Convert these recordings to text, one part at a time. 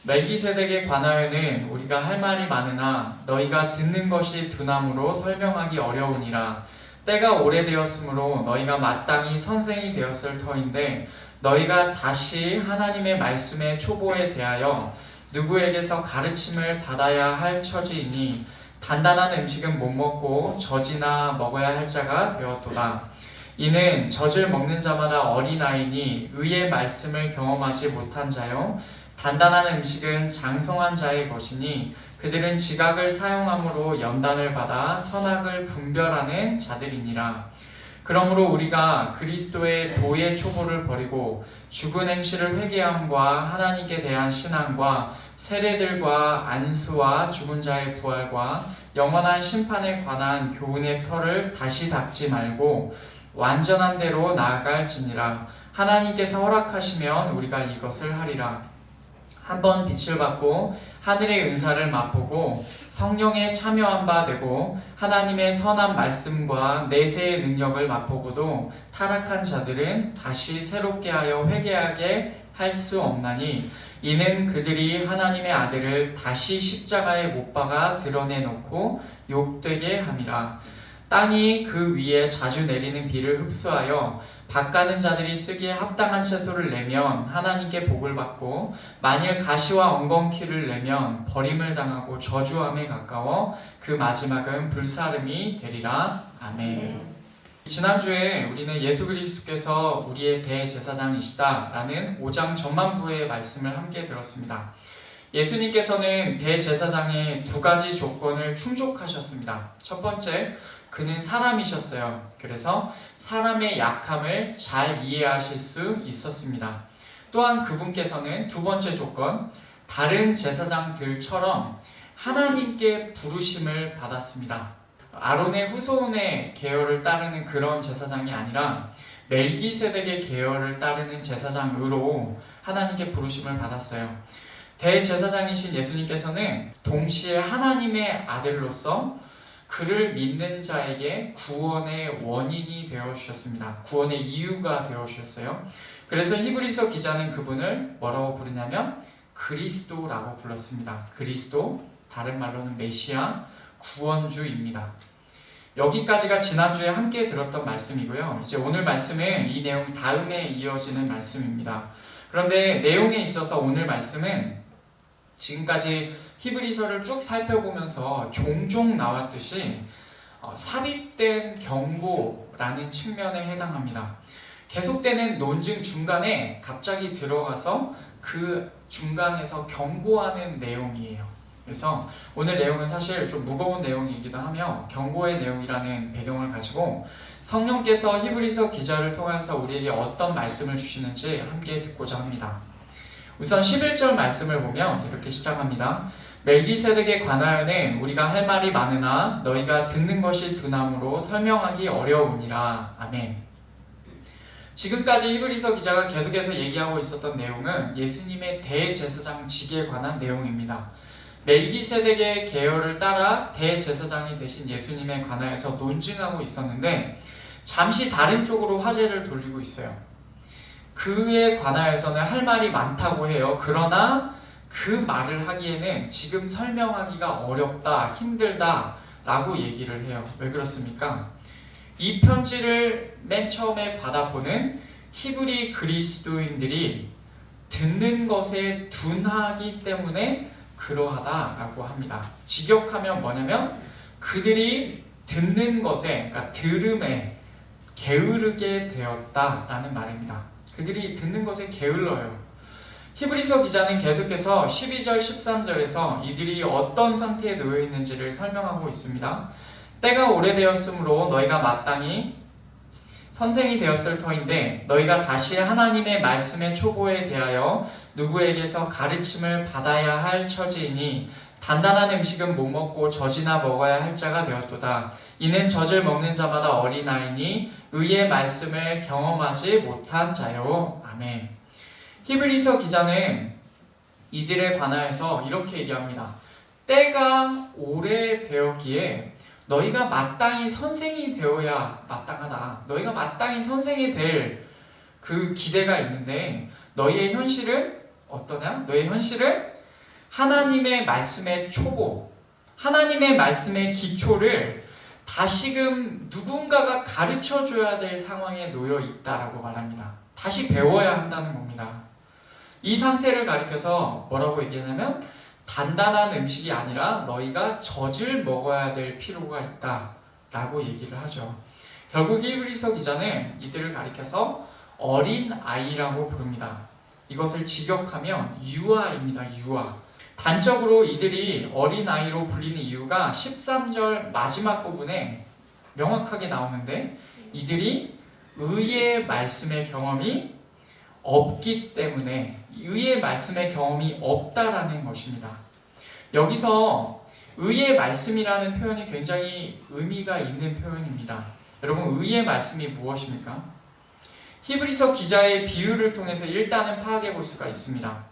멜기세덱에 관하여는 우리가 할 말이 많으나 너희가 듣는 것이 둔함으로 설명하기 어려우니라. 때가 오래되었으므로 너희가 마땅히 선생이 되었을 터인데 너희가 다시 하나님의 말씀의 초보에 대하여 누구에게서 가르침을 받아야 할 처지이니 단단한 음식은 못 먹고 젖이나 먹어야 할 자가 되었도다. 이는 젖을 먹는 자마다 어린아이니 의의 말씀을 경험하지 못한 자요 단단한 음식은 장성한 자의 것이니 그들은 지각을 사용함으로 연단을 받아 선악을 분별하는 자들이니라. 그러므로 우리가 그리스도의 도의 초보를 버리고 죽은 행실을 회개함과 하나님께 대한 신앙과 세례들과 안수와 죽은 자의 부활과 영원한 심판에 관한 교훈의 터를 다시 닦지 말고 완전한 대로 나아갈지니라. 하나님께서 허락하시면 우리가 이것을 하리라. 한번 빛을 받고 하늘의 은사를 맛보고 성령에 참여한 바 되고 하나님의 선한 말씀과 내세의 능력을 맛보고도 타락한 자들은 다시 새롭게 하여 회개하게 할 수 없나니 이는 그들이 하나님의 아들을 다시 십자가에 못 박아 드러내놓고 욕되게 함이라. 땅이 그 위에 자주 내리는 비를 흡수하여 밭 가는 자들이 쓰기에 합당한 채소를 내면 하나님께 복을 받고 만일 가시와 엉겅퀴를 내면 버림을 당하고 저주함에 가까워 그 마지막은 불사름이 되리라. 아멘. 지난주에 우리는 예수 그리스도께서 우리의 대제사장이시다라는 5장 전반부의 말씀을 함께 들었습니다. 예수님께서는 대제사장의 두 가지 조건을 충족하셨습니다. 첫 번째, 그는 사람이셨어요. 그래서 사람의 약함을 잘 이해하실 수 있었습니다. 또한 그분께서는 두 번째 조건, 다른 제사장들처럼 하나님께 부르심을 받았습니다. 아론의 후손의 계열을 따르는 그런 제사장이 아니라 멜기세덱의 계열을 따르는 제사장으로 하나님께 부르심을 받았어요. 대제사장이신 예수님께서는 동시에 하나님의 아들로서 그를 믿는 자에게 구원의 원인이 되어 주셨습니다. 구원의 이유가 되어 주셨어요. 그래서 히브리서 기자는 그분을 뭐라고 부르냐면 그리스도라고 불렀습니다. 그리스도, 다른 말로는 메시아, 구원주입니다. 여기까지가 지난주에 함께 들었던 말씀이고요. 이제 오늘 말씀은 이 내용 다음에 이어지는 말씀입니다. 그런데 내용에 있어서 오늘 말씀은 지금까지 히브리서를 쭉 살펴보면서 종종 나왔듯이 삽입된 경고라는 측면에 해당합니다. 계속되는 논증 중간에 갑자기 들어가서 그 중간에서 경고하는 내용이에요. 그래서 오늘 내용은 사실 좀 무거운 내용이기도 하며 경고의 내용이라는 배경을 가지고 성령께서 히브리서 기자를 통해서 우리에게 어떤 말씀을 주시는지 함께 듣고자 합니다. 우선 11절 말씀을 보면 이렇게 시작합니다. 멜기세덱에 관하여는 우리가 할 말이 많으나 너희가 듣는 것이 둔함으로 설명하기 어려우니라. 아멘. 지금까지 히브리서 기자가 계속해서 얘기하고 있었던 내용은 예수님의 대제사장직에 관한 내용입니다. 멜기세덱의 계열을 따라 대제사장이 되신 예수님에 관하여서 논증하고 있었는데 잠시 다른 쪽으로 화제를 돌리고 있어요. 그에 관하여서는 할 말이 많다고 해요. 그러나 그 말을 하기에는 지금 설명하기가 어렵다, 힘들다 라고 얘기를 해요. 왜 그렇습니까? 이 편지를 맨 처음에 받아보는 히브리 그리스도인들이 듣는 것에 둔하기 때문에 그러하다라고 합니다. 직역하면 뭐냐면 그들이 듣는 것에, 그러니까 들음에 게으르게 되었다라는 말입니다. 그들이 듣는 것에 게을러요. 히브리서 기자는 계속해서 12절, 13절에서 이들이 어떤 상태에 놓여 있는지를 설명하고 있습니다. 때가 오래되었으므로 너희가 마땅히 선생이 되었을 터인데 너희가 다시 하나님의 말씀의 초보에 대하여 누구에게서 가르침을 받아야 할 처지이니 단단한 음식은 못 먹고 젖이나 먹어야 할 자가 되었도다. 이는 젖을 먹는 자마다 어린아이니 의의 말씀을 경험하지 못한 자요. 아멘. 히브리서 기자는 이들에 관하여서 이렇게 얘기합니다. 때가 오래되었기에 너희가 마땅히 선생이 되어야 마땅하다. 너희가 마땅히 선생이 될 그 기대가 있는데 너희의 현실은 어떠냐? 너희의 현실은 하나님의 말씀의 초보, 하나님의 말씀의 기초를 다시금 누군가가 가르쳐 줘야 될 상황에 놓여 있다라고 말합니다. 다시 배워야 한다는 겁니다. 이 상태를 가리켜서 뭐라고 얘기하냐면 단단한 음식이 아니라 너희가 젖을 먹어야 될 필요가 있다라고 얘기를 하죠. 결국 히브리서 기자는 이들을 가리켜서 어린 아이라고 부릅니다. 이것을 직역하면 유아입니다. 유아. 단적으로 이들이 어린 아이로 불리는 이유가 13절 마지막 부분에 명확하게 나오는데 이들이 의의 말씀의 경험이 없기 때문에 의의 말씀의 경험이 없다라는 것입니다. 여기서 의의 말씀이라는 표현이 굉장히 의미가 있는 표현입니다. 여러분, 의의 말씀이 무엇입니까? 히브리서 기자의 비유를 통해서 일단은 파악해 볼 수가 있습니다.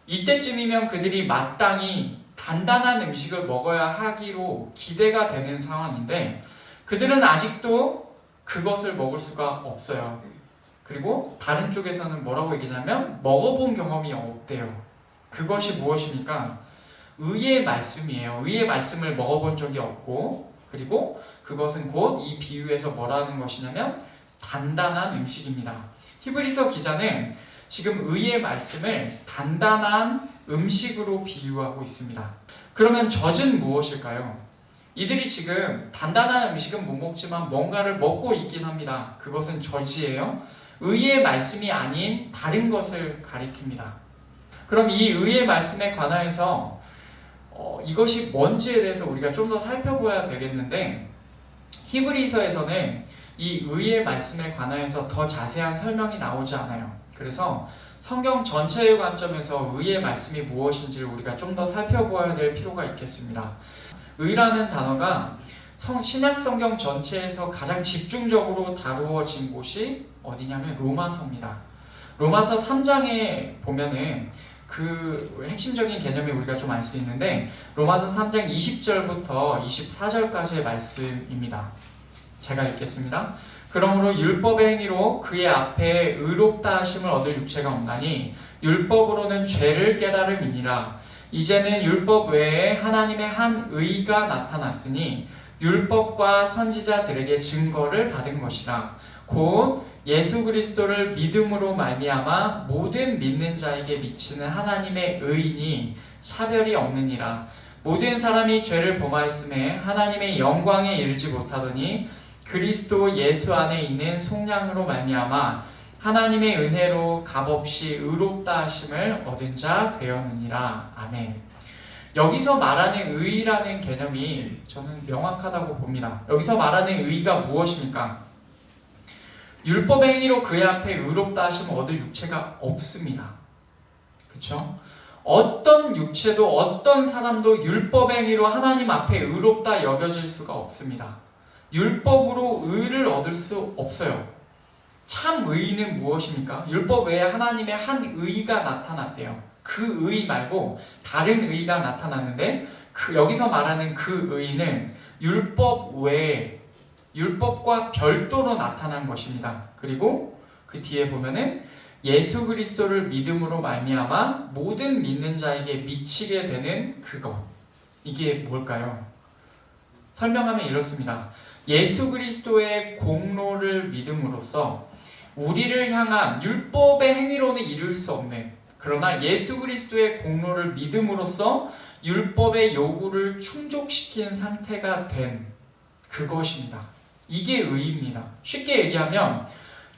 이때쯤이면 그들이 마땅히 단단한 음식을 먹어야 하기로 기대가 되는 상황인데 그들은 아직도 그것을 먹을 수가 없어요. 그리고 다른 쪽에서는 뭐라고 얘기냐면 먹어본 경험이 없대요. 그것이 무엇입니까? 의의 말씀이에요. 의의 말씀을 먹어본 적이 없고 그리고 그것은 곧 이 비유에서 뭐라는 것이냐면 단단한 음식입니다. 히브리서 기자는 지금 의의 말씀을 단단한 음식으로 비유하고 있습니다. 그러면 젖은 무엇일까요? 이들이 지금 단단한 음식은 못 먹지만 뭔가를 먹고 있긴 합니다. 그것은 젖이에요. 의의 말씀이 아닌 다른 것을 가리킵니다. 그럼 이 의의 말씀에 관하여서 이것이 뭔지에 대해서 우리가 좀 더 살펴봐야 되겠는데 히브리서에서는 이 의의 말씀에 관하여서 더 자세한 설명이 나오지 않아요. 그래서 성경 전체의 관점에서 의의 말씀이 무엇인지를 우리가 좀 더 살펴보아야 될 필요가 있겠습니다. 의라는 단어가 신약 성경 전체에서 가장 집중적으로 다루어진 곳이 어디냐면 로마서입니다. 로마서 3장에 보면은 그 핵심적인 개념이 우리가 좀 알 수 있는데 로마서 3장 20절부터 24절까지의 말씀입니다. 제가 읽겠습니다. 그러므로 율법의 행위로 그의 앞에 의롭다 하심을 얻을 육체가 없나니 율법으로는 죄를 깨달음이니라. 이제는 율법 외에 하나님의 한 의가 나타났으니 율법과 선지자들에게 증거를 받은 것이라. 곧 예수 그리스도를 믿음으로 말미암아 모든 믿는 자에게 미치는 하나님의 의인이 차별이 없느니라. 모든 사람이 죄를 범하였음에 하나님의 영광에 이르지 못하더니 그리스도 예수 안에 있는 속량으로 말미암아 하나님의 은혜로 값없이 의롭다 하심을 얻은 자 되었느니라. 아멘. 여기서 말하는 의라는 개념이 저는 명확하다고 봅니다. 여기서 말하는 의가 무엇입니까? 율법의 행위로 그의 앞에 의롭다 하심을 얻을 육체가 없습니다. 그렇죠? 어떤 육체도 어떤 사람도 율법의 행위로 하나님 앞에 의롭다 여겨질 수가 없습니다. 율법으로 의를 얻을 수 없어요. 참 의는 무엇입니까? 율법 외에 하나님의 한 의가 나타났대요. 그 의 말고 다른 의가 나타났는데 여기서 말하는 그 의는 율법 외에 율법과 별도로 나타난 것입니다. 그리고 그 뒤에 보면은 예수 그리스도를 믿음으로 말미암아 모든 믿는 자에게 미치게 되는 그것. 이게 뭘까요? 설명하면 이렇습니다. 예수 그리스도의 공로를 믿음으로써 우리를 향한 율법의 행위로는 이룰 수 없는, 그러나 예수 그리스도의 공로를 믿음으로써 율법의 요구를 충족시킨 상태가 된 그것입니다. 이게 의입니다. 쉽게 얘기하면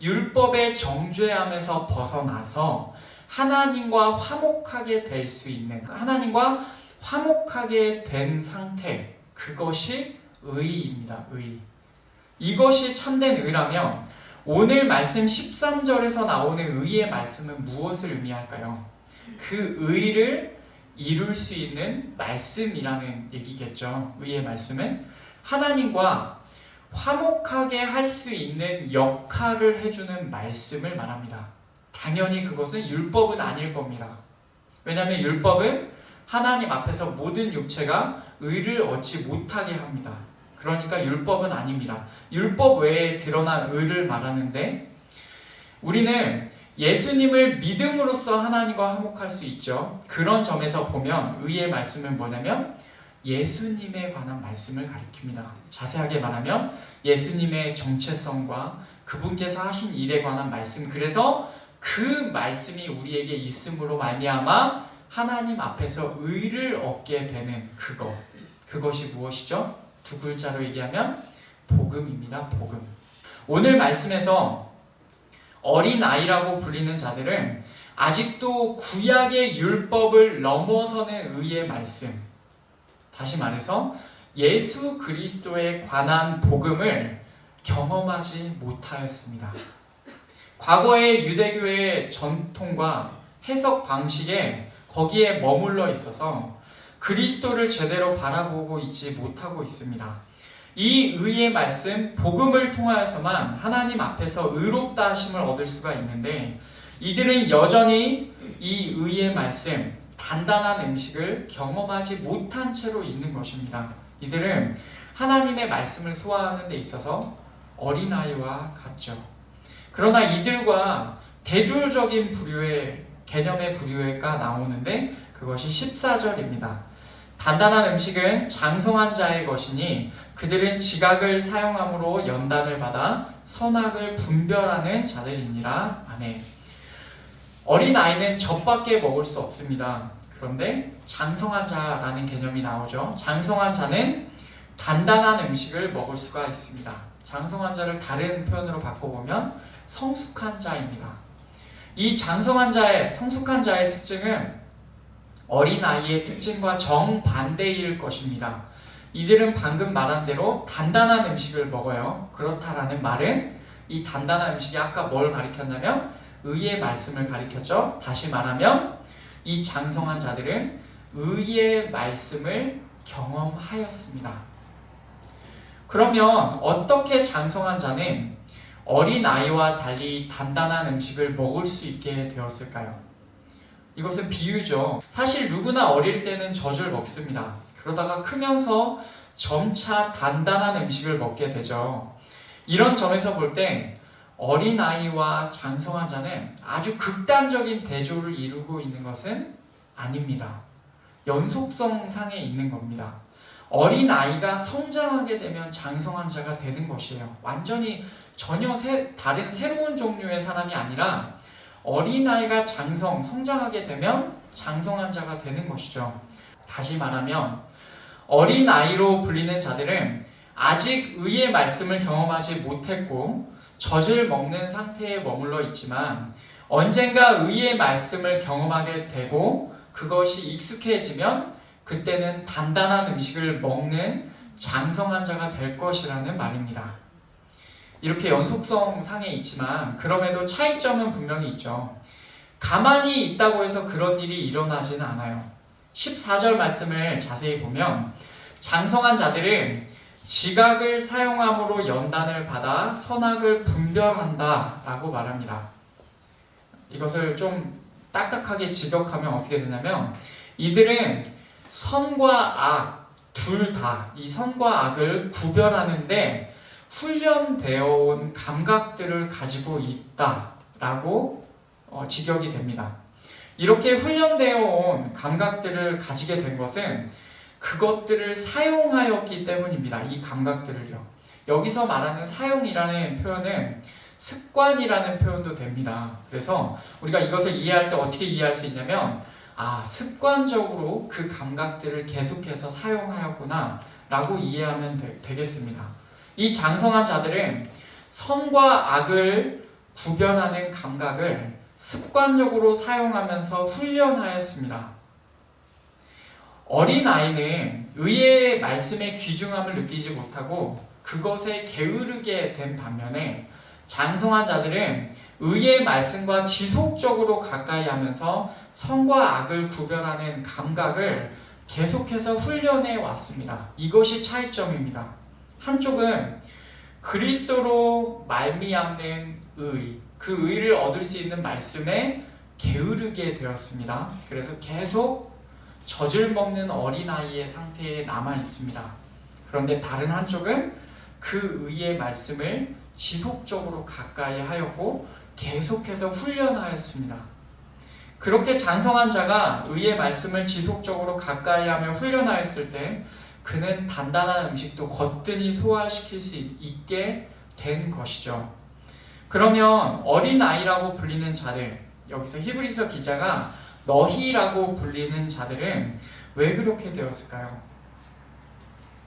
율법의 정죄함에서 벗어나서 하나님과 화목하게 될 수 있는, 하나님과 화목하게 된 상태, 그것이 의입니다. 의. 이것이 참된 의라면 오늘 말씀 13절에서 나오는 의의 말씀은 무엇을 의미할까요? 그 의를 이룰 수 있는 말씀이라는 얘기겠죠. 의의 말씀은 하나님과 화목하게 할 수 있는 역할을 해주는 말씀을 말합니다. 당연히 그것은 율법은 아닐 겁니다. 왜냐하면 율법은 하나님 앞에서 모든 육체가 의를 얻지 못하게 합니다. 그러니까 율법은 아닙니다. 율법 외에 드러난 의를 말하는데 우리는 예수님을 믿음으로써 하나님과 화목할 수 있죠. 그런 점에서 보면 의의 말씀은 뭐냐면 예수님에 관한 말씀을 가리킵니다. 자세하게 말하면 예수님의 정체성과 그분께서 하신 일에 관한 말씀, 그래서 그 말씀이 우리에게 있음으로 말미암아 하나님 앞에서 의를 얻게 되는 그것이 무엇이죠? 두 글자로 얘기하면 복음입니다. 복음. 오늘 말씀에서 어린아이라고 불리는 자들은 아직도 구약의 율법을 넘어서는 의의 말씀, 다시 말해서 예수 그리스도에 관한 복음을 경험하지 못하였습니다. 과거의 유대교의 전통과 해석 방식에 거기에 머물러 있어서 그리스도를 제대로 바라보고 있지 못하고 있습니다. 이 의의 말씀, 복음을 통하여서만 하나님 앞에서 의롭다 하심을 얻을 수가 있는데 이들은 여전히 이 의의 말씀, 단단한 음식을 경험하지 못한 채로 있는 것입니다. 이들은 하나님의 말씀을 소화하는 데 있어서 어린아이와 같죠. 그러나 이들과 대조적인 개념의 부류가 나오는데 그것이 14절입니다. 단단한 음식은 장성한 자의 것이니 그들은 지각을 사용함으로 연단을 받아 선악을 분별하는 자들이니라. 아멘. 어린아이는 젖밖에 먹을 수 없습니다. 그런데 장성한 자라는 개념이 나오죠. 장성한 자는 단단한 음식을 먹을 수가 있습니다. 장성한 자를 다른 표현으로 바꿔보면 성숙한 자입니다. 이 장성한 자의, 성숙한 자의 특징은 어린아이의 특징과 정반대일 것입니다. 이들은 방금 말한 대로 단단한 음식을 먹어요. 그렇다라는 말은 이 단단한 음식이 아까 뭘 가리켰냐면 의의 말씀을 가리켰죠. 다시 말하면 이 장성한 자들은 의의 말씀을 경험하였습니다. 그러면 어떻게 장성한 자는 어린아이와 달리 단단한 음식을 먹을 수 있게 되었을까요? 이것은 비유죠. 사실 누구나 어릴 때는 젖을 먹습니다. 그러다가 크면서 점차 단단한 음식을 먹게 되죠. 이런 점에서 볼 때 어린아이와 장성한 자는 아주 극단적인 대조를 이루고 있는 것은 아닙니다. 연속성 상에 있는 겁니다. 어린아이가 성장하게 되면 장성한 자가 되는 것이에요. 완전히 전혀 다른 새로운 종류의 사람이 아니라 어린아이가 성장하게 되면 장성한 자가 되는 것이죠. 다시 말하면 어린아이로 불리는 자들은 아직 의의 말씀을 경험하지 못했고 젖을 먹는 상태에 머물러 있지만 언젠가 의의 말씀을 경험하게 되고 그것이 익숙해지면 그때는 단단한 음식을 먹는 장성한 자가 될 것이라는 말입니다. 이렇게 연속성 상에 있지만 그럼에도 차이점은 분명히 있죠. 가만히 있다고 해서 그런 일이 일어나지는 않아요. 14절 말씀을 자세히 보면 장성한 자들은 지각을 사용함으로 연단을 받아 선악을 분별한다 라고 말합니다. 이것을 좀 딱딱하게 직역하면 어떻게 되냐면 이들은 선과 악 둘 다 이 선과 악을 구별하는데 훈련되어 온 감각들을 가지고 있다라고 직역이 됩니다. 이렇게 훈련되어 온 감각들을 가지게 된 것은 그것들을 사용하였기 때문입니다. 이 감각들을요. 여기서 말하는 사용이라는 표현은 습관이라는 표현도 됩니다. 그래서 우리가 이것을 이해할 때 어떻게 이해할 수 있냐면 습관적으로 그 감각들을 계속해서 사용하였구나 라고 이해하면 되겠습니다. 이 장성한 자들은 선과 악을 구별하는 감각을 습관적으로 사용하면서 훈련하였습니다. 어린아이는 의의 말씀의 귀중함을 느끼지 못하고 그것에 게으르게 된 반면에 장성한 자들은 의의 말씀과 지속적으로 가까이 하면서 선과 악을 구별하는 감각을 계속해서 훈련해 왔습니다. 이것이 차이점입니다. 한쪽은 그리스도로 말미암는 그 의를 얻을 수 있는 말씀에 게으르게 되었습니다. 그래서 계속 젖을 먹는 어린아이의 상태에 남아 있습니다. 그런데 다른 한쪽은 그 의의 말씀을 지속적으로 가까이 하였고 계속해서 훈련하였습니다. 그렇게 장성한 자가 의의 말씀을 지속적으로 가까이 하며 훈련하였을 때 그는 단단한 음식도 거뜬히 소화시킬 수 있게 된 것이죠. 그러면 어린아이라고 불리는 자들, 여기서 히브리서 기자가 너희라고 불리는 자들은 왜 그렇게 되었을까요?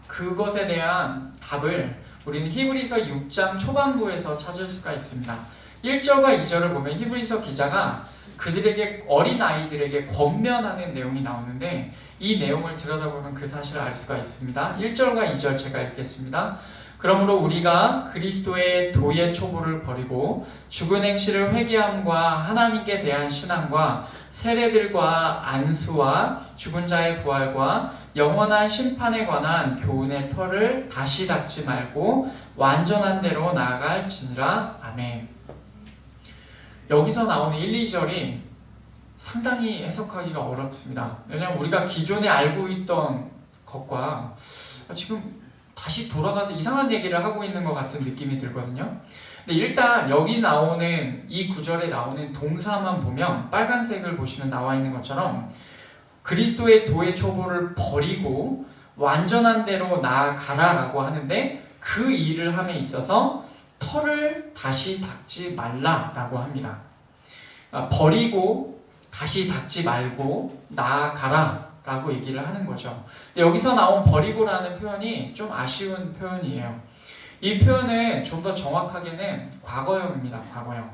그것에 대한 답을 우리는 히브리서 6장 초반부에서 찾을 수가 있습니다. 1절과 2절을 보면 히브리서 기자가 그들에게, 어린아이들에게 권면하는 내용이 나오는데 이 내용을 들여다보면 그 사실을 알 수가 있습니다. 1절과 2절 제가 읽겠습니다. 그러므로 우리가 그리스도의 도의 초보를 버리고 죽은 행실을 회개함과 하나님께 대한 신앙과 세례들과 안수와 죽은 자의 부활과 영원한 심판에 관한 교훈의 터를 다시 닦지 말고 완전한 대로 나아갈지니라. 아멘. 여기서 나오는 1, 2절이 상당히 해석하기가 어렵습니다. 왜냐하면 우리가 기존에 알고 있던 것과 지금 다시 돌아가서 이상한 얘기를 하고 있는 것 같은 느낌이 들거든요. 근데 일단 여기 나오는 이 구절에 나오는 동사만 보면 빨간색을 보시면 나와 있는 것처럼 그리스도의 도의 초보를 버리고 완전한 대로 나아가라 라고 하는데 그 일을 함에 있어서 터를 다시 닦지 말라 라고 합니다. 버리고 다시 닦지 말고 나아가라 라고 얘기를 하는 거죠. 근데 여기서 나온 버리고라는 표현이 좀 아쉬운 표현이에요. 이 표현은 좀 더 정확하게는 과거형입니다. 과거형.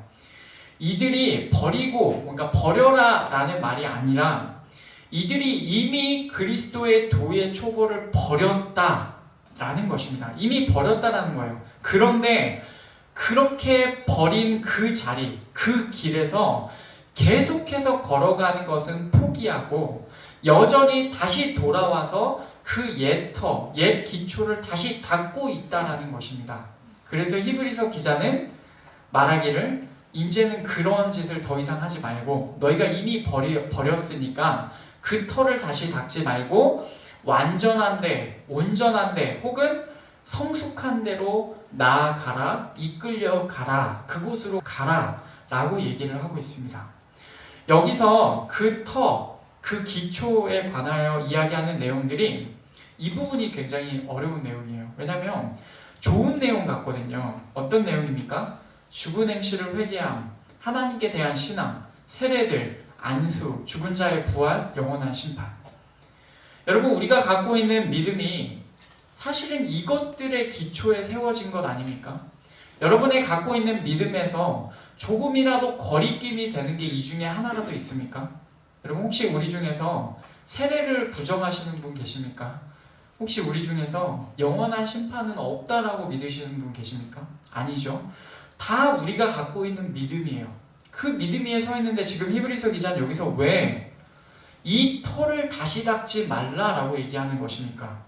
이들이 버리고, 그러니까 버려라 라는 말이 아니라 이들이 이미 그리스도의 도의 초보를 버렸다라는 것입니다. 이미 버렸다라는 거예요. 그런데 그렇게 버린 그 자리, 그 길에서 계속해서 걸어가는 것은 포기하고 여전히 다시 돌아와서 그 옛 기초를 다시 닦고 있다라는 것입니다. 그래서 히브리서 기자는 말하기를 이제는 그런 짓을 더 이상 하지 말고 너희가 이미 버렸으니까 그 터를 다시 닦지 말고 완전한 데, 온전한 데 혹은 성숙한 데로 나아가라, 이끌려 가라, 그곳으로 가라 라고 얘기를 하고 있습니다. 여기서 그 터, 그 기초에 관하여 이야기하는 내용들이 이 부분이 굉장히 어려운 내용이에요. 왜냐하면 좋은 내용 같거든요. 어떤 내용입니까? 죽은 행실을 회개함, 하나님께 대한 신앙, 세례들, 안수, 죽은 자의 부활, 영원한 심판. 여러분, 우리가 갖고 있는 믿음이 사실은 이것들의 기초에 세워진 것 아닙니까? 여러분이 갖고 있는 믿음에서 조금이라도 거리낌이 되는 게 이 중에 하나라도 있습니까? 여러분, 혹시 우리 중에서 세례를 부정하시는 분 계십니까? 혹시 우리 중에서 영원한 심판은 없다라고 믿으시는 분 계십니까? 아니죠. 다 우리가 갖고 있는 믿음이에요. 그 믿음 위에 서 있는데 지금 히브리서 기자는 여기서 왜 이 터를 다시 닦지 말라라고 얘기하는 것입니까?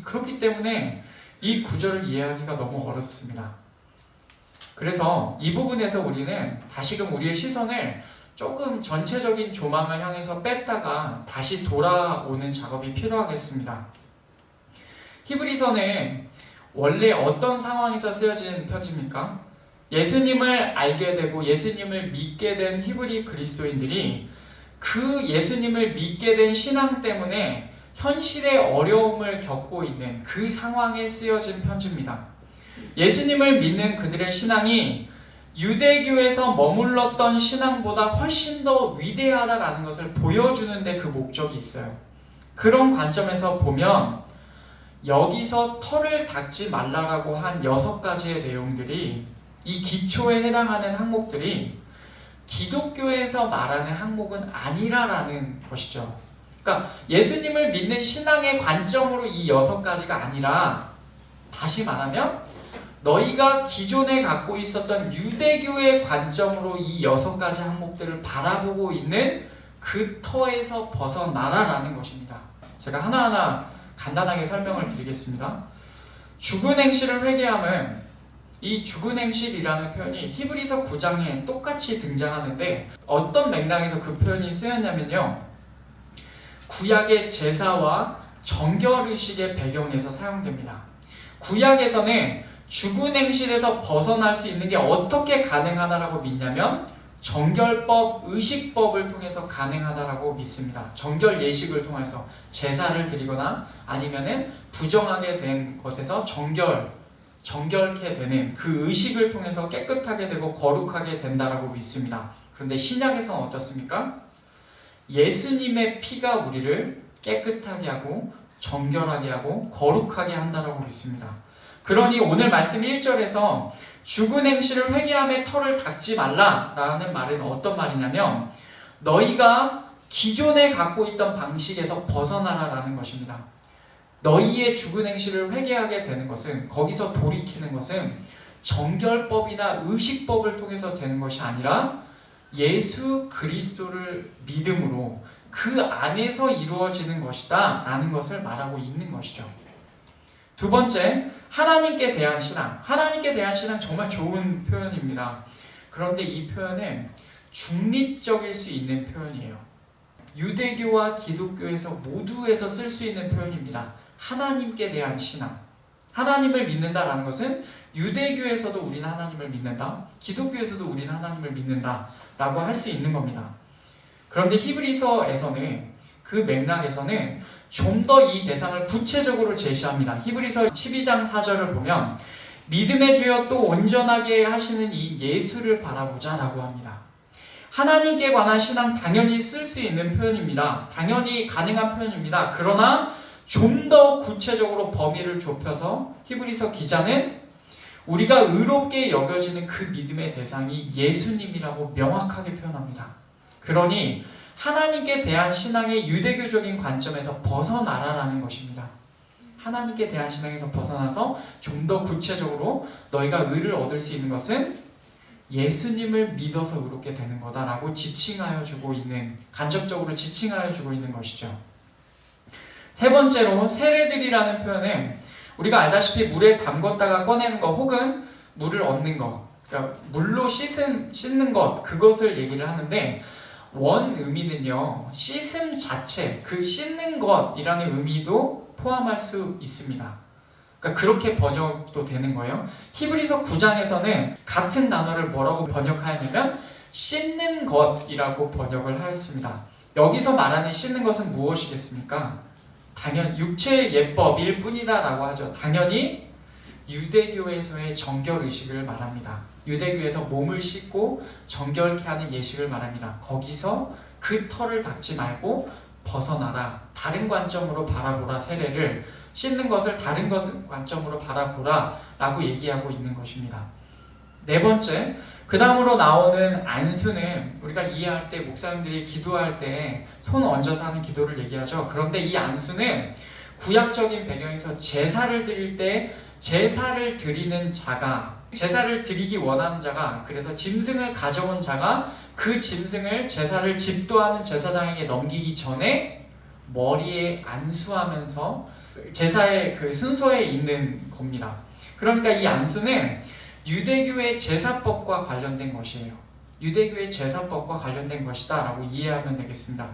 그렇기 때문에 이 구절을 이해하기가 너무 어렵습니다. 그래서 이 부분에서 우리는 다시금 우리의 시선을 조금 전체적인 조망을 향해서 뺐다가 다시 돌아오는 작업이 필요하겠습니다. 히브리서는 원래 어떤 상황에서 쓰여진 편지입니까? 예수님을 알게 되고 예수님을 믿게 된 히브리 그리스도인들이 그 예수님을 믿게 된 신앙 때문에 현실의 어려움을 겪고 있는 그 상황에 쓰여진 편지입니다. 예수님을 믿는 그들의 신앙이 유대교에서 머물렀던 신앙보다 훨씬 더 위대하다라는 것을 보여주는 데 그 목적이 있어요. 그런 관점에서 보면 여기서 터를 닦지 말라라고 한 6가지의 내용들이 이 기초에 해당하는 항목들이 기독교에서 말하는 항목은 아니라라는 것이죠. 그러니까 예수님을 믿는 신앙의 관점으로 이 6가지가 아니라 다시 말하면 너희가 기존에 갖고 있었던 유대교의 관점으로 이 6가지 항목들을 바라보고 있는 그 터에서 벗어나라라는 것입니다. 제가 하나하나 간단하게 설명을 드리겠습니다. 죽은 행실을 회개함은 이 죽은 행실이라는 표현이 히브리서 9장에 똑같이 등장하는데 어떤 맥락에서 그 표현이 쓰였냐면요. 구약의 제사와 정결의식의 배경에서 사용됩니다. 구약에서는 죽은 행실에서 벗어날 수 있는 게 어떻게 가능하다라고 믿냐면 정결법, 의식법을 통해서 가능하다라고 믿습니다. 정결 예식을 통해서 제사를 드리거나 아니면은 부정하게 된 것에서 정결케 되는 그 의식을 통해서 깨끗하게 되고 거룩하게 된다라고 믿습니다. 그런데 신약에서는 어떻습니까? 예수님의 피가 우리를 깨끗하게 하고 정결하게 하고 거룩하게 한다라고 믿습니다. 그러니 오늘 말씀 1절에서 죽은 행실을 회개함에 털을 닦지 말라라는 말은 어떤 말이냐면 너희가 기존에 갖고 있던 방식에서 벗어나라라는 것입니다. 너희의 죽은 행실을 회개하게 되는 것은, 거기서 돌이키는 것은 정결법이나 의식법을 통해서 되는 것이 아니라 예수 그리스도를 믿음으로 그 안에서 이루어지는 것이다 라는 것을 말하고 있는 것이죠. 두 번째, 하나님께 대한 신앙. 하나님께 대한 신앙 정말 좋은 표현입니다. 그런데 이 표현은 중립적일 수 있는 표현이에요. 유대교와 기독교에서 모두에서 쓸 수 있는 표현입니다. 하나님께 대한 신앙. 하나님을 믿는다라는 것은 유대교에서도 우리는 하나님을 믿는다, 기독교에서도 우리는 하나님을 믿는다 라고 할 수 있는 겁니다. 그런데 히브리서에서는, 그 맥락에서는 좀 더 이 대상을 구체적으로 제시합니다. 히브리서 12장 4절을 보면 믿음의 주여 또 온전하게 하시는 이 예수를 바라보자 라고 합니다. 하나님께 관한 신앙 당연히 쓸 수 있는 표현입니다. 당연히 가능한 표현입니다. 그러나 좀 더 구체적으로 범위를 좁혀서 히브리서 기자는 우리가 의롭게 여겨지는 그 믿음의 대상이 예수님이라고 명확하게 표현합니다. 그러니 하나님께 대한 신앙의 유대교적인 관점에서 벗어나라라는 것입니다. 하나님께 대한 신앙에서 벗어나서 좀 더 구체적으로 너희가 의를 얻을 수 있는 것은 예수님을 믿어서 의롭게 되는 거다라고 지칭하여 주고 있는, 간접적으로 지칭하여 주고 있는 것이죠. 세 번째로 세례들이라는 표현은 우리가 알다시피 물에 담궜다가 꺼내는 것 혹은 물을 얻는 것, 그러니까 물로 씻는 것, 그것을 얘기를 하는데 원 의미는요, 씻음 자체, 그 씻는 것이라는 의미도 포함할 수 있습니다. 그러니까 그렇게 번역도 되는 거예요. 히브리서 9장에서는 같은 단어를 뭐라고 번역하였냐면 씻는 것이라고 번역을 하였습니다. 여기서 말하는 씻는 것은 무엇이겠습니까? 당연 육체의 예법일 뿐이다 라고 하죠. 당연히 유대교에서의 정결의식을 말합니다. 유대교에서 몸을 씻고 정결케 하는 예식을 말합니다. 거기서 그 털을 닦지 말고 벗어나라, 다른 관점으로 바라보라, 세례를 씻는 것을 다른 관점으로 바라보라 라고 얘기하고 있는 것입니다. 네 번째, 그 다음으로 나오는 안수는 우리가 이해할 때, 목사님들이 기도할 때 손 얹어서 하는 기도를 얘기하죠. 그런데 이 안수는 구약적인 배경에서 제사를 드릴 때 제사를 드리는 자가, 제사를 드리기 원하는 자가, 그래서 짐승을 가져온 자가 그 짐승을 제사를 집도하는 제사장에게 넘기기 전에 머리에 안수하면서 제사의 그 순서에 있는 겁니다. 그러니까 이 안수는 유대교의 제사법과 관련된 것이에요. 유대교의 제사법과 관련된 것이다 라고 이해하면 되겠습니다.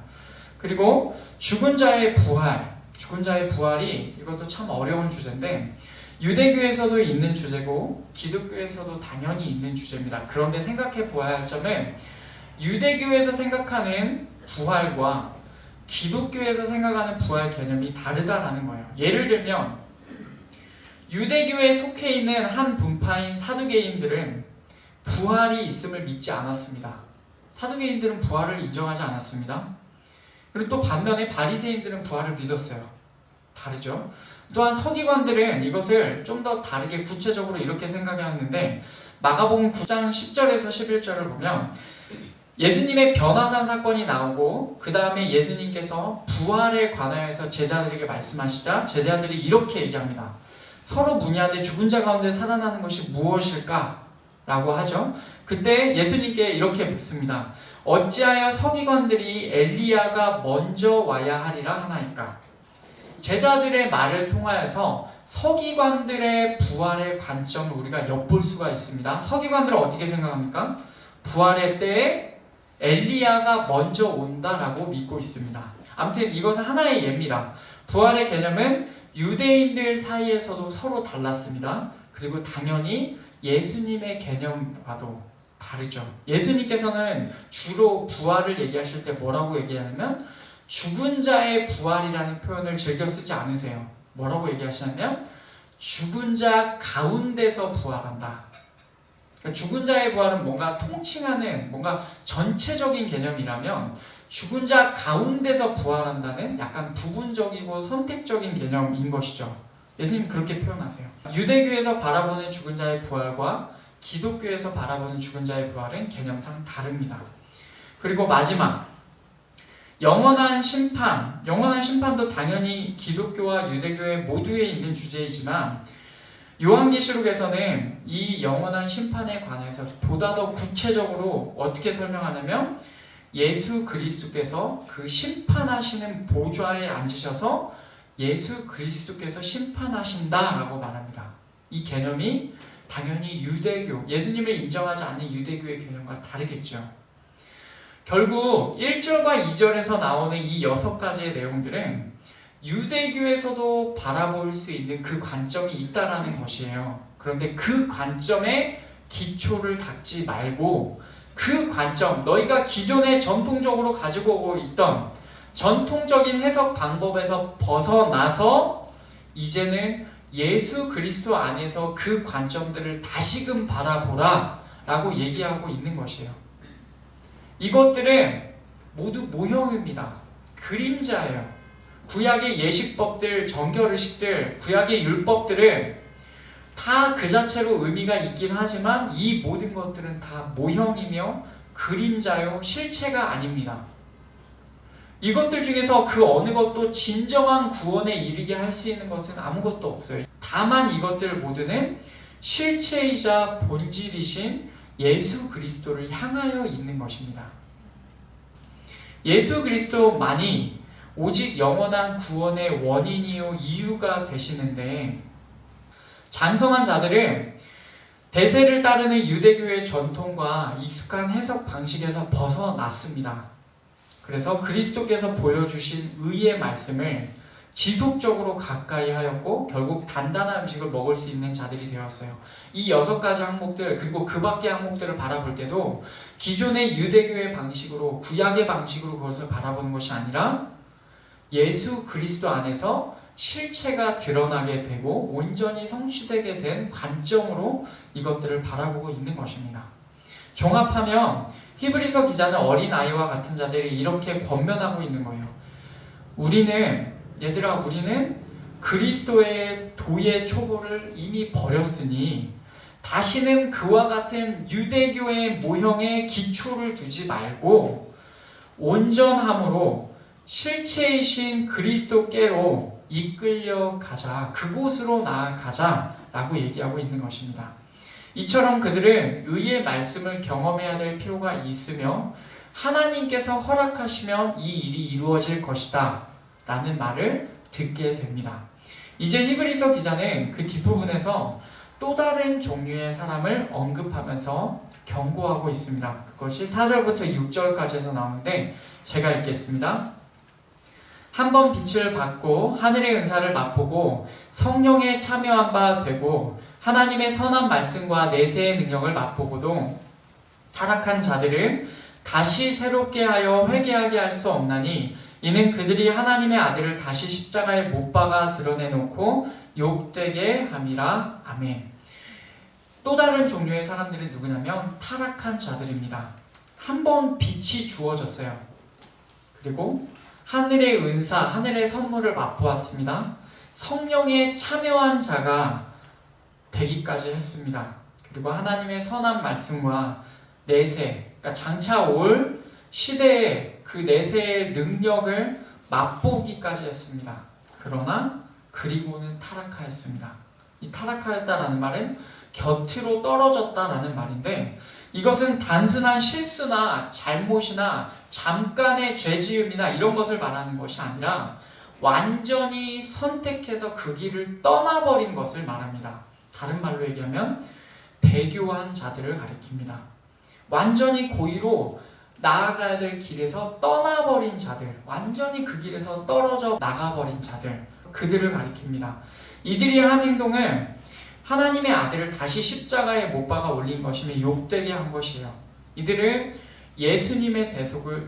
그리고 죽은 자의 부활, 죽은 자의 부활이, 이것도 참 어려운 주제인데 유대교에서도 있는 주제고 기독교에서도 당연히 있는 주제입니다. 그런데 생각해 보아야 할 점은 유대교에서 생각하는 부활과 기독교에서 생각하는 부활 개념이 다르다라는 거예요. 예를 들면 유대교에 속해 있는 한 분파인 사두개인들은 부활이 있음을 믿지 않았습니다. 사두개인들은 부활을 인정하지 않았습니다. 그리고 또 반면에 바리새인들은 부활을 믿었어요. 다르죠? 또한 서기관들은 이것을 좀 더 다르게 구체적으로 이렇게 생각했는데 마가복음 9장 10절에서 11절을 보면 예수님의 변화산 사건이 나오고 그 다음에 예수님께서 부활에 관하여서 제자들에게 말씀하시자 제자들이 이렇게 얘기합니다. 서로 문의하되 죽은 자 가운데 살아나는 것이 무엇일까? 라고 하죠. 그때 예수님께 이렇게 묻습니다. 어찌하여 서기관들이 엘리야가 먼저 와야 하리라 하나이까? 제자들의 말을 통하여서 서기관들의 부활의 관점을 우리가 엿볼 수가 있습니다. 서기관들은 어떻게 생각합니까? 부활의 때에 엘리야가 먼저 온다라고 믿고 있습니다. 아무튼 이것은 하나의 예입니다. 부활의 개념은 유대인들 사이에서도 서로 달랐습니다. 그리고 당연히 예수님의 개념과도 다르죠. 예수님께서는 주로 부활을 얘기하실 때 뭐라고 얘기하냐면 죽은 자의 부활이라는 표현을 즐겨 쓰지 않으세요. 뭐라고 얘기하시냐면 죽은 자 가운데서 부활한다. 그러니까 죽은 자의 부활은 뭔가 통칭하는 뭔가 전체적인 개념이라면 죽은 자 가운데서 부활한다는 약간 부분적이고 선택적인 개념인 것이죠. 예수님 그렇게 표현하세요. 유대교에서 바라보는 죽은 자의 부활과 기독교에서 바라보는 죽은 자의 부활은 개념상 다릅니다. 그리고 마지막 영원한 심판. 영원한 심판도 당연히 기독교와 유대교의 모두에 있는 주제이지만 요한계시록에서는 이 영원한 심판에 관해서 보다 더 구체적으로 어떻게 설명하냐면 예수 그리스도께서 그 심판하시는 보좌에 앉으셔서 예수 그리스도께서 심판하신다라고 말합니다. 이 개념이 당연히 유대교, 예수님을 인정하지 않는 유대교의 개념과 다르겠죠. 결국 1절과 2절에서 나오는 이 6가지의 내용들은 유대교에서도 바라볼 수 있는 그 관점이 있다라는 것이에요. 그런데 그 관점에 기초를 닦지 말고 그 관점, 너희가 기존에 전통적으로 가지고 오고 있던 전통적인 해석 방법에서 벗어나서 이제는 예수 그리스도 안에서 그 관점들을 다시금 바라보라 라고 얘기하고 있는 것이에요. 이것들은 모두 모형입니다. 그림자예요. 구약의 예식법들, 정결의식들, 구약의 율법들은 다 그 자체로 의미가 있긴 하지만 이 모든 것들은 다 모형이며 그림자요, 실체가 아닙니다. 이것들 중에서 그 어느 것도 진정한 구원에 이르게 할 수 있는 것은 아무것도 없어요. 다만 이것들 모두는 실체이자 본질이신 예수 그리스도를 향하여 있는 것입니다. 예수 그리스도만이 오직 영원한 구원의 원인이요 이유가 되시는데 장성한 자들은 대세를 따르는 유대교의 전통과 익숙한 해석 방식에서 벗어났습니다. 그래서 그리스도께서 보여주신 의의 말씀을 지속적으로 가까이 하였고 결국 단단한 음식을 먹을 수 있는 자들이 되었어요. 이 6가지 항목들 그리고 그 밖의 항목들을 바라볼 때도 기존의 유대교의 방식으로 구약의 방식으로 그것을 바라보는 것이 아니라 예수 그리스도 안에서 실체가 드러나게 되고 온전히 성취되게 된 관점으로 이것들을 바라보고 있는 것입니다. 종합하면 히브리서 기자는 어린아이와 같은 자들이 이렇게 권면하고 있는 거예요. 우리는 그리스도의 도의 초보를 이미 버렸으니 다시는 그와 같은 유대교의 모형에 기초를 두지 말고 온전함으로 실체이신 그리스도께로 이끌려 가자, 그곳으로 나아가자 라고 얘기하고 있는 것입니다. 이처럼 그들은 의의 말씀을 경험해야 될 필요가 있으며 하나님께서 허락하시면 이 일이 이루어질 것이다 라는 말을 듣게 됩니다. 이제 히브리서 기자는 그 뒷부분에서 또 다른 종류의 사람을 언급하면서 경고하고 있습니다. 그것이 4절부터 6절까지에서 나오는데 제가 읽겠습니다. 한번 빛을 받고 하늘의 은사를 맛보고 성령에 참여한 바 되고 하나님의 선한 말씀과 내세의 능력을 맛보고도 타락한 자들은 다시 새롭게 하여 회개하게 할 수 없나니 이는 그들이 하나님의 아들을 다시 십자가에 못 박아 드러내놓고 욕되게 함이라. 아멘. 또 다른 종류의 사람들은 누구냐면 타락한 자들입니다. 한번 빛이 주어졌어요. 그리고 하늘의 은사, 하늘의 선물을 맛보았습니다. 성령에 참여한 자가 되기까지 했습니다. 그리고 하나님의 선한 말씀과 내세, 그러니까 장차 올 시대의 그 내세의 능력을 맛보기까지 했습니다. 그러나 그리고는 타락하였습니다. 이 타락하였다라는 말은 곁으로 떨어졌다라는 말인데 이것은 단순한 실수나 잘못이나 잠깐의 죄지음이나 이런 것을 말하는 것이 아니라 완전히 선택해서 그 길을 떠나버린 것을 말합니다. 다른 말로 얘기하면 배교한 자들을 가리킵니다. 완전히 고의로 나아가야 될 길에서 떠나버린 자들, 완전히 그 길에서 떨어져 나가버린 자들, 그들을 가리킵니다. 이들이 한 행동은 하나님의 아들을 다시 십자가에 못 박아 올린 것이며 욕되게 한 것이에요. 이들은 예수님의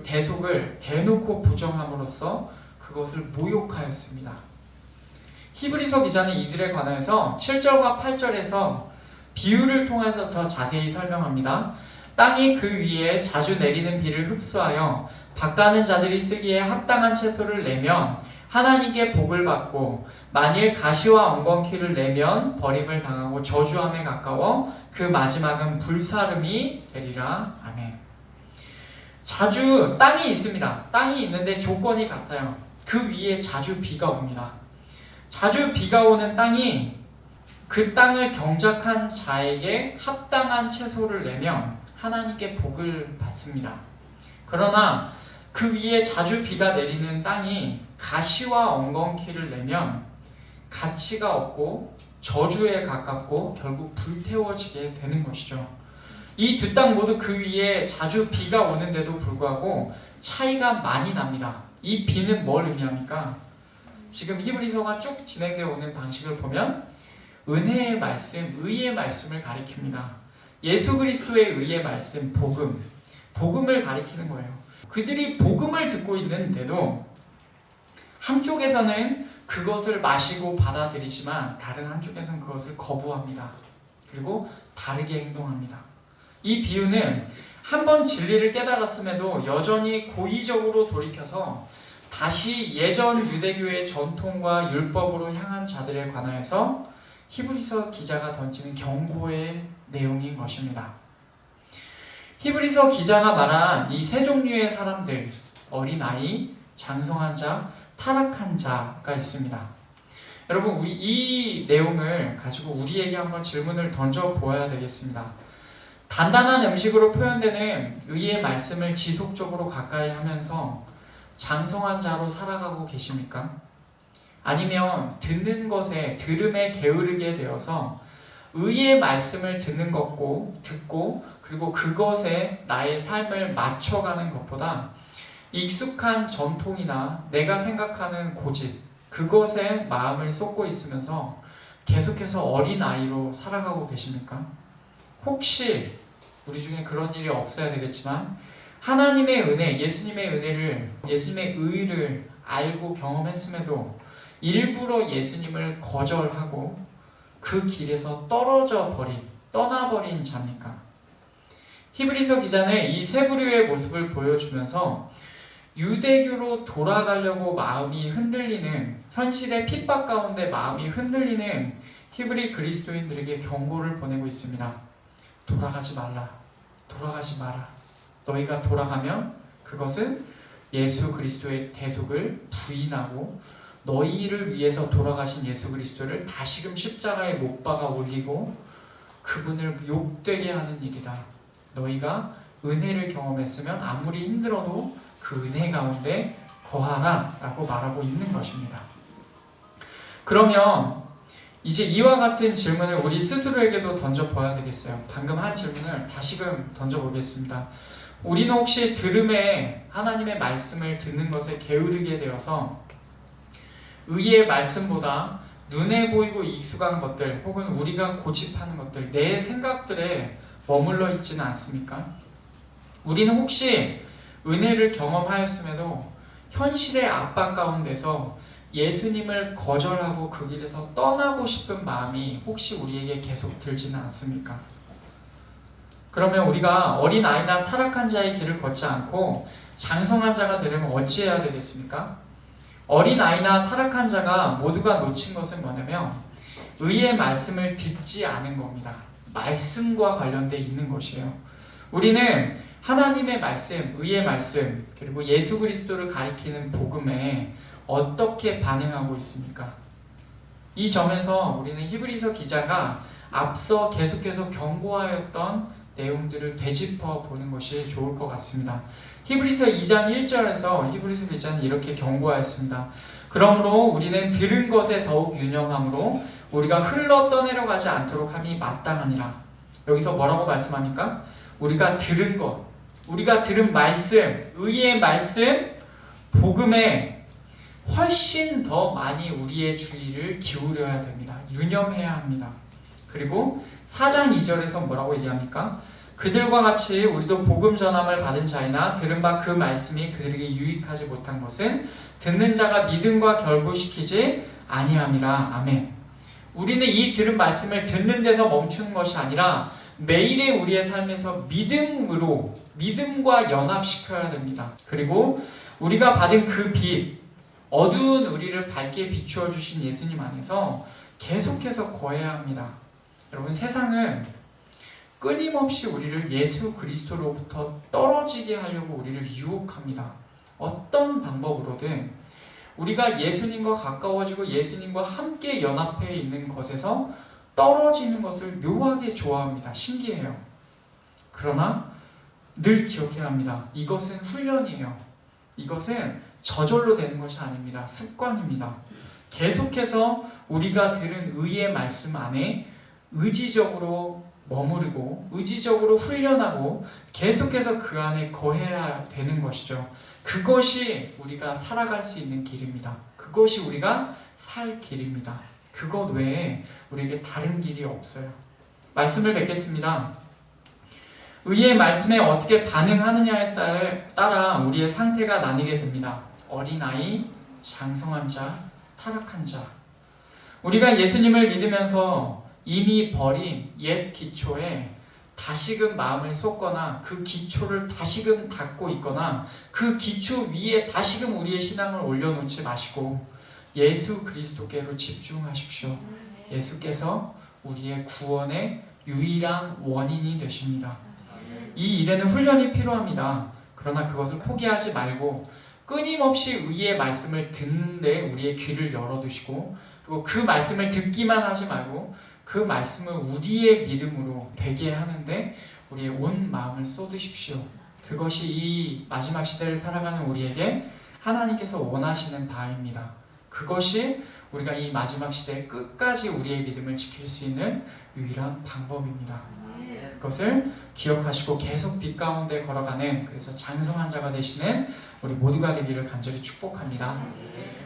대속을 대놓고 부정함으로써 그것을 모욕하였습니다. 히브리서 기자는 이들에 관하여서 7절과 8절에서 비유를 통해서 더 자세히 설명합니다. 땅이 그 위에 자주 내리는 비를 흡수하여 밭가는 자들이 쓰기에 합당한 채소를 내면 하나님께 복을 받고, 만일 가시와 엉겅퀴를 내면 버림을 당하고 저주함에 가까워 그 마지막은 불사름이 되리라. 아멘. 자주 땅이 있습니다. 땅이 있는데 조건이 같아요. 그 위에 자주 비가 옵니다. 자주 비가 오는 땅이 그 땅을 경작한 자에게 합당한 채소를 내면 하나님께 복을 받습니다. 그러나 그 위에 자주 비가 내리는 땅이 가시와 엉겅퀴를 내면 가치가 없고 저주에 가깝고 결국 불태워지게 되는 것이죠. 이 두 땅 모두 그 위에 자주 비가 오는데도 불구하고 차이가 많이 납니다. 이 비는 뭘 의미합니까? 지금 히브리서가 쭉 진행되어 오는 방식을 보면 은혜의 말씀, 의의 말씀을 가리킵니다. 예수 그리스도의 의의 말씀, 복음을 가리키는 거예요. 그들이 복음을 듣고 있는데도 한쪽에서는 그것을 마시고 받아들이지만 다른 한쪽에서는 그것을 거부합니다. 그리고 다르게 행동합니다. 이 비유는 한번 진리를 깨달았음에도 여전히 고의적으로 돌이켜서 다시 예전 유대교의 전통과 율법으로 향한 자들에 관하여서 히브리서 기자가 던지는 경고의 내용인 것입니다. 히브리서 기자가 말한 이 세 종류의 사람들, 어린아이, 장성한 자, 타락한 자가 있습니다. 여러분, 우리 이 내용을 가지고 우리에게 한번 질문을 던져보아야 되겠습니다. 단단한 음식으로 표현되는 의의 말씀을 지속적으로 가까이 하면서 장성한 자로 살아가고 계십니까? 아니면 듣는 것에, 들음에 게으르게 되어서 의의 말씀을 듣고 그리고 그것에 나의 삶을 맞춰가는 것보다 익숙한 전통이나 내가 생각하는 고집, 그것에 마음을 쏟고 있으면서 계속해서 어린아이로 살아가고 계십니까? 혹시 우리 중에 그런 일이 없어야 되겠지만 하나님의 은혜, 예수님의 의를 알고 경험했음에도 일부러 예수님을 거절하고 그 길에서 떠나버린 자입니까? 히브리서 기자는 이 세 부류의 모습을 보여주면서 유대교로 돌아가려고 마음이 흔들리는, 현실의 핍박 가운데 마음이 흔들리는 히브리 그리스도인들에게 경고를 보내고 있습니다. 돌아가지 마라. 너희가 돌아가면 그것은 예수 그리스도의 대속을 부인하고 너희를 위해서 돌아가신 예수 그리스도를 다시금 십자가에 못 박아 올리고 그분을 욕되게 하는 일이다. 너희가 은혜를 경험했으면 아무리 힘들어도 그 은혜 가운데 거하라 라고 말하고 있는 것입니다. 그러면 이제 이와 같은 질문을 우리 스스로에게도 던져봐야 되겠어요. 방금 한 질문을 다시금 던져보겠습니다. 우리는 혹시 들음에 하나님의 말씀을 듣는 것에 게으르게 되어서 의의 말씀보다 눈에 보이고 익숙한 것들 혹은 우리가 고집하는 것들, 내 생각들에 머물러 있지는 않습니까? 우리는 혹시 은혜를 경험하였음에도 현실의 압박 가운데서 예수님을 거절하고 그 길에서 떠나고 싶은 마음이 혹시 우리에게 계속 들지는 않습니까? 그러면 우리가 어린아이나 타락한 자의 길을 걷지 않고 장성한 자가 되려면 어찌해야 되겠습니까? 어린아이나 타락한 자가 모두가 놓친 것은 뭐냐면 의의 말씀을 듣지 않은 겁니다. 말씀과 관련되어 있는 것이에요. 우리는 하나님의 말씀, 의의 말씀, 그리고 예수 그리스도를 가리키는 복음에 어떻게 반응하고 있습니까? 이 점에서 우리는 히브리서 기자가 앞서 계속해서 경고하였던 내용들을 되짚어 보는 것이 좋을 것 같습니다. 히브리서 2장 1절에서 히브리서 기자는 이렇게 경고하였습니다. 그러므로 우리는 들은 것에 더욱 유념함으로 우리가 흘러 떠내려가지 않도록 함이 마땅하니라. 여기서 뭐라고 말씀합니까? 우리가 들은 것, 우리가 들은 말씀, 의의 말씀, 복음에 훨씬 더 많이 우리의 주의를 기울여야 됩니다. 유념해야 합니다. 그리고 4장 2절에서 뭐라고 얘기합니까? 그들과 같이 우리도 복음 전함을 받은 자이나 들은 바 그 말씀이 그들에게 유익하지 못한 것은 듣는 자가 믿음과 결부시키지 아니함이라. 아멘. 우리는 이 들은 말씀을 듣는 데서 멈추는 것이 아니라 매일의 우리의 삶에서 믿음과 연합시켜야 됩니다. 그리고 우리가 받은 그 빛, 어두운 우리를 밝게 비추어 주신 예수님 안에서 계속해서 거해야 합니다. 여러분, 세상은 끊임없이 우리를 예수 그리스도로부터 떨어지게 하려고 우리를 유혹합니다. 어떤 방법으로든 우리가 예수님과 가까워지고 예수님과 함께 연합해 있는 것에서 떨어지는 것을 묘하게 좋아합니다. 신기해요. 그러나 늘 기억해야 합니다. 이것은 훈련이에요. 이것은 저절로 되는 것이 아닙니다. 습관입니다. 계속해서 우리가 들은 의의 말씀 안에 의지적으로 머무르고 의지적으로 훈련하고 계속해서 그 안에 거해야 되는 것이죠. 그것이 우리가 살아갈 수 있는 길입니다. 그것이 우리가 살 길입니다. 그것 외에 우리에게 다른 길이 없어요. 말씀을 뵙겠습니다. 의의 말씀에 어떻게 반응하느냐에 따라 우리의 상태가 나뉘게 됩니다. 어린아이, 장성한 자, 타락한 자. 우리가 예수님을 믿으면서 이미 버린 옛 기초에 다시금 마음을 쏟거나 그 기초를 다시금 닦고 있거나 그 기초 위에 다시금 우리의 신앙을 올려놓지 마시고 예수 그리스도께로 집중하십시오. 예수께서 우리의 구원의 유일한 원인이 되십니다. 이 일에는 훈련이 필요합니다. 그러나 그것을 포기하지 말고 끊임없이 의의 말씀을 듣는데 우리의 귀를 열어두시고 그리고 그 말씀을 듣기만 하지 말고 그 말씀을 우리의 믿음으로 되게 하는데 우리의 온 마음을 쏟으십시오. 그것이 이 마지막 시대를 살아가는 우리에게 하나님께서 원하시는 바입니다. 그것이 우리가 이 마지막 시대의 끝까지 우리의 믿음을 지킬 수 있는 유일한 방법입니다. 그것을 기억하시고 계속 빛 가운데 걸어가는, 그래서 장성한 자가 되시는 우리 모두가 되기를 간절히 축복합니다.